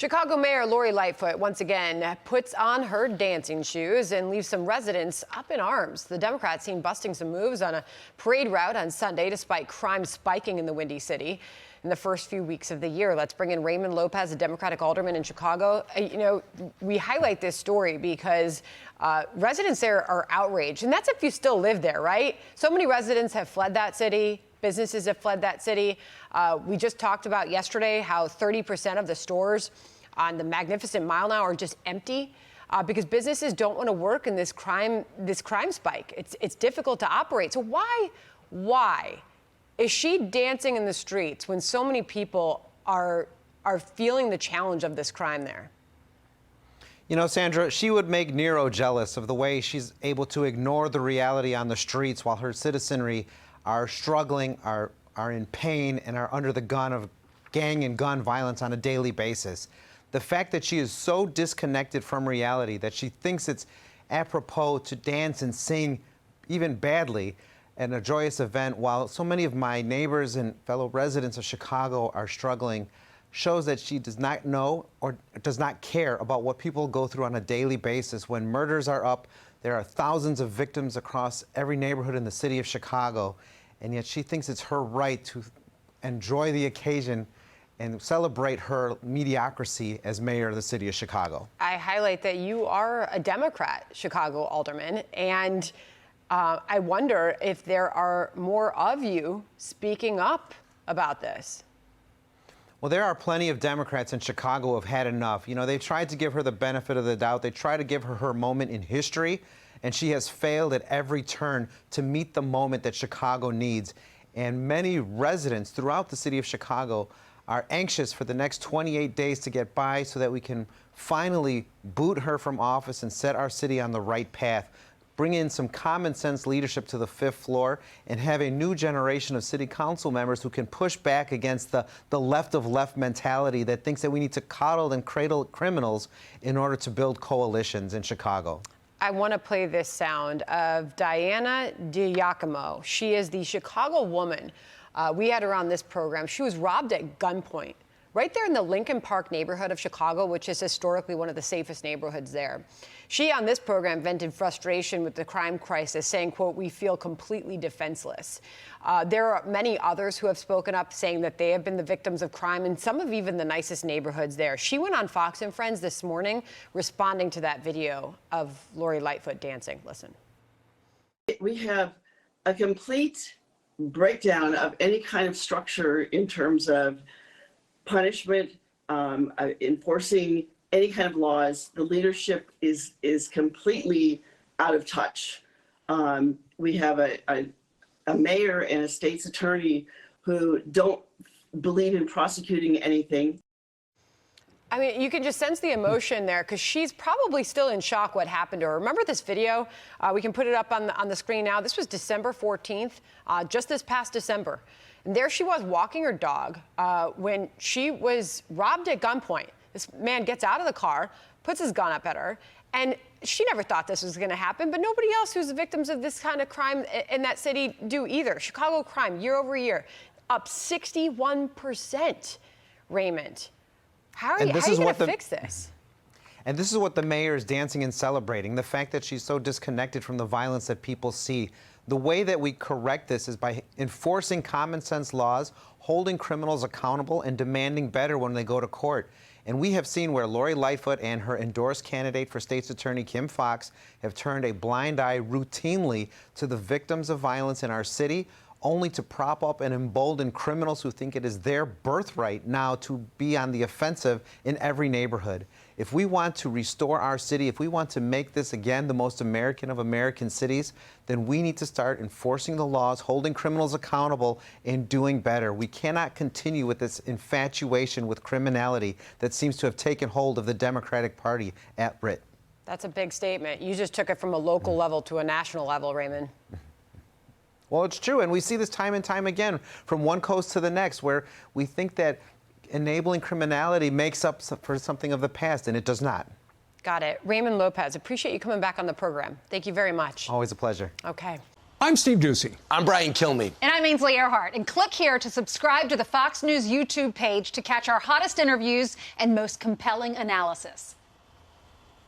Chicago Mayor Lori Lightfoot once again puts on her dancing shoes and leaves some residents up in arms. The Democrats seen busting some moves on a parade route on Sunday despite crime spiking in the Windy City in the first few weeks of the year. Let's bring in Raymond Lopez, a Democratic alderman in Chicago. We highlight this story because residents there are outraged, and that's if you still live there, right? So many residents have fled that city. Businesses have fled that city. We just talked about yesterday how 30% of the stores on the Magnificent Mile now are just empty because businesses don't want to work in this crime spike. It's difficult to operate. So why is she dancing in the streets when so many people are feeling the challenge of this crime there? You know, Sandra, she would make Nero jealous of the way she's able to ignore the reality on the streets while her citizenry are struggling, are in pain, and are under the gun of gang and gun violence on a daily basis. The fact that she is so disconnected from reality that she thinks it's apropos to dance and sing, even badly, at a joyous event while so many of my neighbors and fellow residents of Chicago are struggling, shows that she does not know or does not care about what people go through on a daily basis. When murders are up, there are thousands of victims across every neighborhood in the city of Chicago, and yet she thinks it's her right to enjoy the occasion and celebrate her mediocrity as mayor of the city of Chicago. I highlight that you are a Democrat, Chicago alderman, and I wonder if there are more of you speaking up about this. Well, there are plenty of Democrats in Chicago who have had enough. You know, they've tried to give her the benefit of the doubt. They try to give her her moment in history, and she has failed at every turn to meet the moment that Chicago needs. And many residents throughout the city of Chicago are anxious for the next 28 days to get by so that we can finally boot her from office and set our city on the right path. Bring in some common sense leadership to the fifth floor and have a new generation of city council members who can push back against the left of left mentality that thinks that we need to coddle and cradle criminals in order to build coalitions in Chicago. I want to play this sound of Diana Diacomo. She is the Chicago woman. We had her on this program. She was robbed at gunpoint right there in the Lincoln Park neighborhood of Chicago, which is historically one of the safest neighborhoods there. She, on this program, vented frustration with the crime crisis, saying, quote, "We feel completely defenseless." There are many others who have spoken up saying that they have been the victims of crime in some of even the nicest neighborhoods there. She went on Fox and Friends this morning responding to that video of Lori Lightfoot dancing. Listen. We have a complete breakdown of any kind of structure in terms of punishment, enforcing any kind of laws. The leadership is completely out of touch. We have a mayor and a state's attorney who don't believe in prosecuting anything. I mean, you can just sense the emotion there because she's probably still in shock what happened to her. Remember this video? We can put it up on the screen now. This was December 14th, just this past December. And there she was walking her dog when she was robbed at gunpoint. This man gets out of the car, puts his gun up at her, and she never thought this was going to happen, but nobody else who's the victims of this kind of crime in that city do either. Chicago crime, year over year, up 61%, Raymond. How are you going to fix this? And this is what the mayor is dancing and celebrating, the fact that she's so disconnected from the violence that people see. The way that we correct this is by enforcing common sense laws, holding criminals accountable, and demanding better when they go to court. And we have seen where Lori Lightfoot and her endorsed candidate for state's attorney, Kim Foxx, have turned a blind eye routinely to the victims of violence in our city, only to prop up and embolden criminals who think it is their birthright now to be on the offensive in every neighborhood. If we want to restore our city, if we want to make this again the most American of American cities, then we need to start enforcing the laws, holding criminals accountable, and doing better. We cannot continue with this infatuation with criminality that seems to have taken hold of the Democratic Party at Brit. That's a big statement. You just took it from a local level to a national level, Raymond. Well, it's true, and we see this time and time again from one coast to the next, where we think that enabling criminality makes up for something of the past, and it does not. Got it. Raymond Lopez, appreciate you coming back on the program. Thank you very much. Always a pleasure. Okay. I'm Steve Ducey. I'm Brian Kilmeade. And I'm Ainsley Earhart. And click here to subscribe to the Fox News YouTube page to catch our hottest interviews and most compelling analysis.